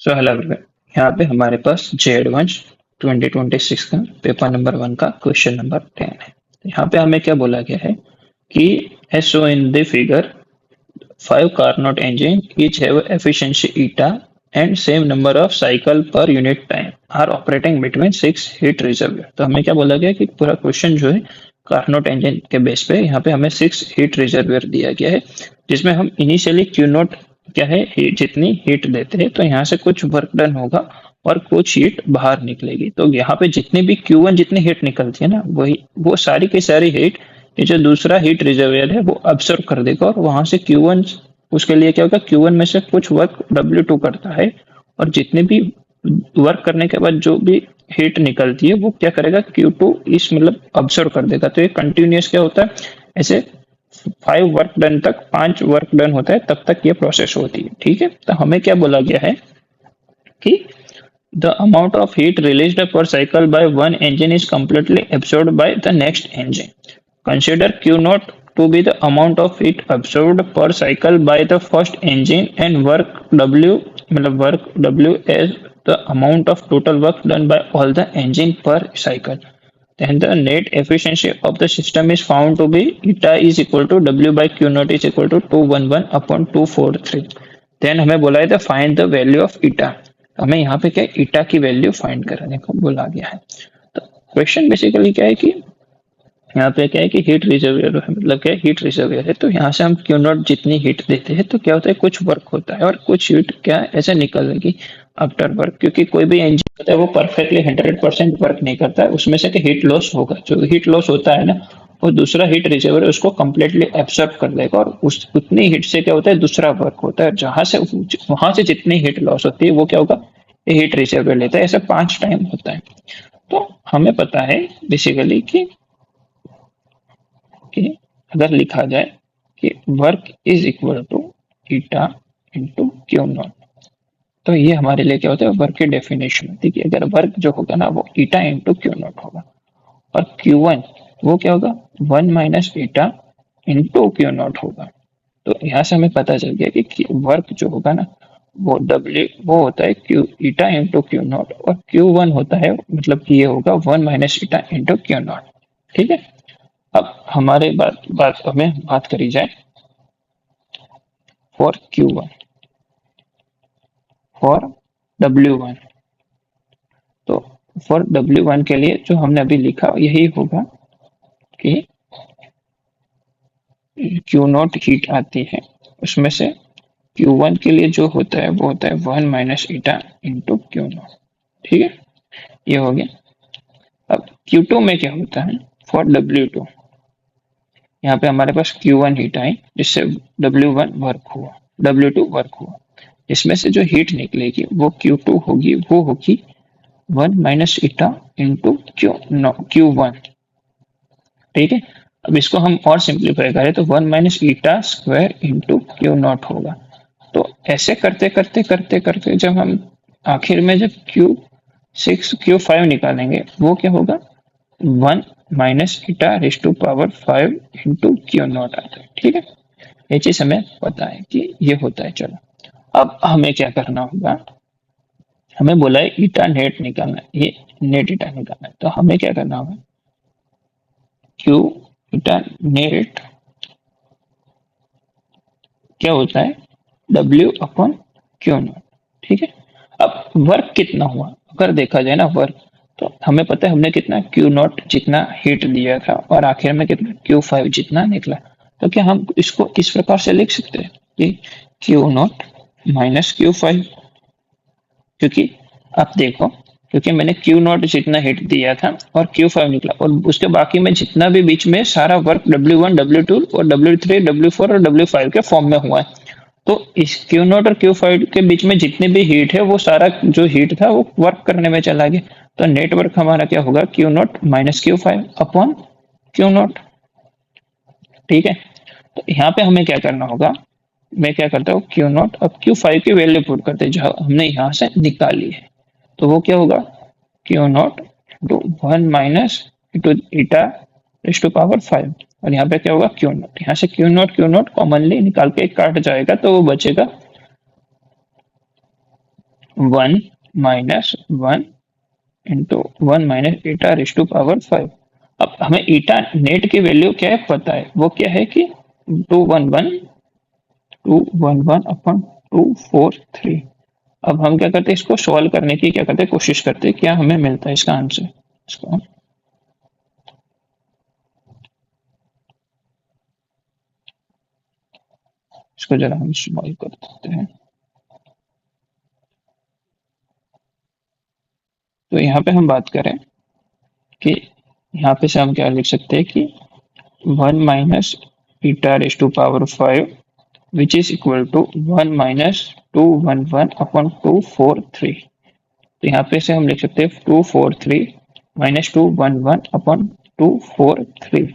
So hello everyone, यहाँ पे हमारे पास जे एडवांस 2026 का पेपर नंबर 1 का क्वेश्चन नंबर 10 है। यहाँ पे हमें क्या बोला गया है कि as show in the figure 5 Carnot engine each have efficiency eta and same number of cycle per unit time are operating between 6 heat reservoir। तो हमें क्या बोला गया कि पूरा क्वेश्चन जो है कार्नोट इंजन के बेस पे यहाँ पे हमें 6 हीट रिजर्वियर दिया गया है, जिसमें हम इनिशियली क्यू नोट क्या है जितनी हीट देते हैं तो यहाँ से कुछ वर्क डन होगा और कुछ हीट बाहर निकलेगी। तो यहाँ पे जितनी भी Q1 जितनी हीट निकलती है ना, वही वो सारी की सारी हीट ये जो दूसरा हीट रिजर्वियर है वो ऑब्जर्व कर देगा और वहां से Q1 उसके लिए क्या होगा, Q1 में से कुछ वर्क W2 करता है और जितने भी वर्क करने के बाद जो भी हीट निकलती है वो क्या करेगा, Q2 इस मतलब ऑब्जर्व कर देगा। तो ये कंटिन्यूस क्या होता है, ऐसे 5 वर्क डन तक 5 वर्क डन होता है तब तक ये प्रोसेस होती है। ठीक है, तो हमें क्या बोला गया है कि the amount of heat released per cycle by one engine is completely absorbed by the next engine. Consider Q naught to be the amount of heat absorbed per cycle by the first engine and work W मतलब work W as the amount of total work done by all the engine per cycle. Then the net efficiency of the system is found to be eta is equal to W by Q naught is equal to 211 upon 243. Then हमें बोला है था find the value of eta। हमें यहाँ पे क्या ईटा की value find करने को बोला गया है। तो क्वेश्चन बेसिकली क्या है कि यहाँ पे क्या है कि हीट रिजर्वियर है, मतलब क्या हीट रिजर्वियर है। तो यहाँ से हम क्यू नॉट जितनी हीट देते हैं तो क्या होता है, कुछ वर्क होता है और कुछ हीट क्या ऐसे निकलेगी आफ्टर वर्क, क्योंकि कोई भी इंजन होता है वो परफेक्टली 100% वर्क नहीं करता है, उसमें से हीट लॉस होगा। जो हीट लॉस होता है ना, और दूसरा हीट रिजर्वियर उसको कंप्लीटली एब्सॉर्ब कर देगा और उस उतनी हीट से क्या होता है दूसरा वर्क होता है। जहां से वहां से जितनी हीट लॉस होती है वो क्या होगा, ये हीट रिजर्वियर लेता है। ऐसा 5 टाइम होता है। तो हमें पता है बेसिकली कि अगर लिखा जाए कि work is equal to eta into Q naught, तो ये हमारे लिए क्या होता है, वर्क की डेफिनेशन होती है कि अगर वर्क जो होगा ना वो ईटा इंटू क्यू नॉट होगा और Q1 वो क्या होगा 1 minus eta into Q not होगा। तो यहाँ से हमें पता चल गया कि वर्क जो होगा ना वो W वो होता है Q eta into Q not और Q1 होता है मतलब कि ये होगा 1 minus eta into Q not. ठीक है, अब हमारे बात करी जाए फॉर Q1 फॉर W1। तो फॉर W1 के लिए जो हमने अभी लिखा यही होगा कि क्यू नॉट हीट आती है, उसमें से Q1 के लिए जो होता है वो होता है 1 minus eta into Q not. ठीक है, ये हो गया। अब Q2 में क्या होता है फॉर W2, यहाँ पे हमारे पास Q1 हीट आई जिससे W1 वर्क हुआ, W2 वर्क हुआ, इसमें से जो हीट निकलेगी वो Q2 होगी, वो होगी 1 माइनस ईटा इंटू Q1। ठीक है, अब इसको हम और सिंप्लीफाई करें तो 1 minus eta square into Q not होगा। तो ऐसे करते करते करते करते जब हम आखिर में जब Q6 Q5 निकालेंगे वो क्या होगा 1 minus eta raise to power 5 into Q naught आता है। ठीक है, ये चीज हमें पता है कि ये होता है। चलो अब हमें क्या करना होगा, हमें बोला है ईटा नेट निकालना है, ये नेट ईटा निकालना है। तो हमें क्या करना होगा, क्यू ईटा नेट क्या होता है W अपॉन क्यू नॉट। ठीक है, अब वर्क कितना हुआ अगर देखा जाए ना वर्क, तो हमें पता है हमने कितना क्यू नॉट जितना हीट दिया था और आखिर में कितना Q5 जितना निकला। तो क्या हम इसको इस प्रकार से लिख सकते हैं कि क्यू नॉट माइनस Q5, क्योंकि आप देखो क्योंकि मैंने क्यू नॉट जितना हिट दिया था और Q5 निकला और उसके बाकी में जितना भी बीच में सारा वर्क W1 W2 और W3 W4 और W5 के फॉर्म में हुआ है। तो इस क्यू नॉट और Q5 के बीच में जितनी भी हीट है वो सारा जो हीट था वो वर्क करने में चला गया। तो नेटवर्क हमारा क्या होगा Q not minus Q5 upon Q not. ठीक है, तो यहाँ पे हमें क्या करना होगा, मैं क्या करता हूँ क्यू नॉट अब Q5 की वैल्यू पुट करते हैं जो हमने यहाँ से निकाली है। तो वो क्या होगा Q naught into 1 minus into eta raise to power 5 और यहाँ पे क्या होगा क्यू नॉट, यहाँ से क्यू नॉट कॉमनली निकाल के काट जाएगा तो वो बचेगा 1 minus 1 into 1 minus eta raise to power 5। अब हमें ईटा नेट की वैल्यू क्या है पता है, वो क्या है कि 211 अपन 243। अब हम क्या करते हैं, इसको सॉल्व करने की क्या करते हैं कोशिश करते हैं, क्या हमें मिलता है इसका आंसर। इसको जरा हम सॉल्व कर देते हैं। तो यहाँ पे हम बात करें कि यहाँ पे से हम क्या लिख सकते हैं कि 1 minus eta raise to power 5 which is equal to 1 minus 211 upon 243। तो यहाँ पे से हम लिख सकते हैं 243 माइनस 211 अपॉन 243।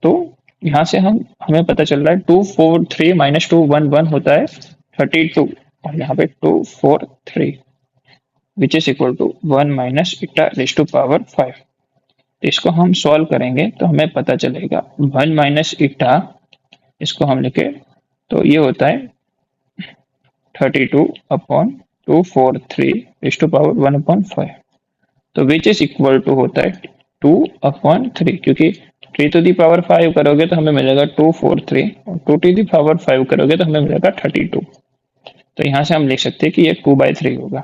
तो यहाँ से हमें पता चल रहा है 243 माइनस 211 होता है 32, और यहाँ पे 243 which is equal to 1 minus eta raise to power 5। तो इसको हम सॉल्व करेंगे तो हमें पता चलेगा 1 माइनस ईटा, इसको हम लिखे तो ये होता है 32 upon 243 raise to power 1 upon 5। तो विच इज इक्वल टू होता है 2 अपॉन 3, क्योंकि 3 टू दी पावर 5 करोगे तो हमें मिलेगा 243, और 2 टू दी पावर 5 करोगे तो हमें मिलेगा 32। तो यहाँ से हम लिख सकते हैं कि ये 2/3 होगा।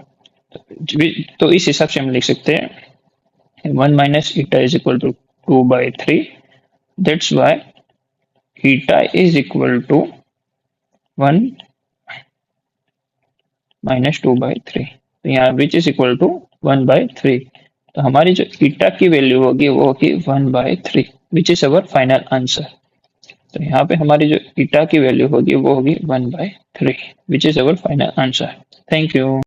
तो इस हिसाब से हम लिख सकते हैं 1 minus eta is equal to 2/3. That's why eta is equal to 1 minus 2/3। तो यहाँ which is equal to 1/3। तो हमारी जो eta की वैल्यू होगी वो होगी 1/3 which is our final answer। तो यहाँ पे हमारी जो eta की वैल्यू होगी वो होगी 1/3 which is our final answer। Thank you।